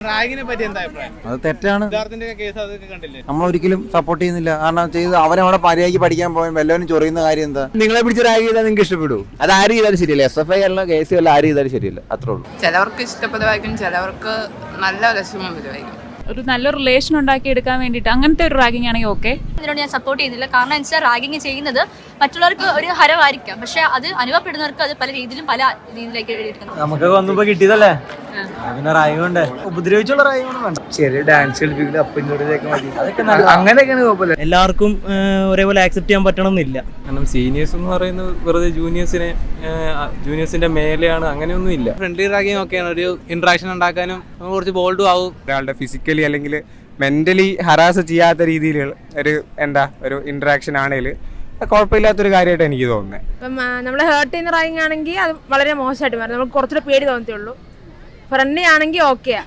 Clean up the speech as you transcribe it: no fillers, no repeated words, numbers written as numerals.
റാഗിനെ പറ്റി എന്താ അഭിപ്രായം? അത് തെറ്റാണ്. കേസ് അതൊക്കെ കണ്ടില്ലേ? നമ്മൾ ഒരിക്കലും സപ്പോർട്ട് ചെയ്യുന്നില്ല. കാരണം ചെയ്ത് അവനവിടെ മര്യാദയ്ക്ക് പഠിക്കാൻ പോയാൽ വല്ലവനും ചൊറിയുന്ന കാര്യം എന്താ? നിങ്ങളെ പിടിച്ച് റാഗ് ചെയ്താൽ നിങ്ങൾക്ക് ഇഷ്ടപ്പെടൂ? അത് ആര് ചെയ്താലും ശരിയല്ല. SFI അല്ല കേസ് അല്ല, ആര് ചെയ്താലും ശരിയല്ല. അത്രേ ഉള്ളൂ. ചിലവർക്ക് ഇഷ്ടപ്പെടുമായിരിക്കും, ചിലവർക്ക് നല്ല വിഷമം വരുമായിരിക്കും. ഒരു നല്ല റിലേഷൻ ഉണ്ടാക്കി എടുക്കാൻ വേണ്ടിയിട്ട് അങ്ങനത്തെ ഒരു റാഗിങ് ആണെങ്കിൽ ഓക്കെ. ഇതിനോട് ഞാൻ സപ്പോർട്ട് ചെയ്യുന്നില്ല. കാരണം വെച്ചാൽ റാഗിങ് ചെയ്യുന്നത് മറ്റുള്ളവർക്ക് ഒരു ഹരമായിരിക്കാം, പക്ഷെ അത് അനുഭവപ്പെടുന്നവർക്ക് അത് പല രീതിയിലും പല രീതിയിലേക്ക് എടുക്കണം. നമുക്ക് വന്നപ്പോ കിട്ടിയതല്ലേ, പിന്നെ റാഗിങ് കൊണ്ട് ഉപദ്രവിച്ചുള്ള റാഗിങ് വേണ്ട. ചെറിയ ഡാൻസ് കളിപ്പിക്കില്ല, അപ്പിനോടൊക്കെ മതി. അതൊക്കെ അങ്ങനെയൊക്കെയാണ് കുഴപ്പമില്ല. എല്ലാവർക്കും ഒരേപോലെ ആക്സെപ്റ്റ് ചെയ്യാൻ പറ്റണമെന്നില്ല. കാരണം സീനിയേഴ്സ് എന്ന് പറയുന്നത് വെറുതെ ജൂനിയേഴ്സിന്റെ മേലെയാണ്, അങ്ങനെയൊന്നും ഇല്ല. ഫ്രണ്ട്ലി റാഗിങ് ഒക്കെയാണ്, ഒരു ഇന്ററാക്ഷൻ ഉണ്ടാക്കാനും കുറച്ച് ബോൾഡും ആവും. ഒരാളുടെ ഫിസിക്കലി അല്ലെങ്കിൽ മെന്റലി ഹറാസ് ചെയ്യാത്ത രീതിയിൽ ഒരു ഇന്ററാക്ഷൻ ആണെങ്കിൽ കുഴപ്പമില്ലാത്തൊരു കാര്യമായിട്ട് എനിക്ക് തോന്നുന്നത്. ഇപ്പം നമ്മളെ ഹേർട്ട് ചെയ്യുന്ന റാഗിങ് ആണെങ്കിൽ അത് വളരെ മോശമായിട്ട് മാറും. നമുക്ക് കുറച്ചുകൂടെ പേടി തോന്നത്തേ ഉള്ളൂ. ഫ്രണ്ട്ലി ആണെങ്കിൽ ഓക്കെയാ.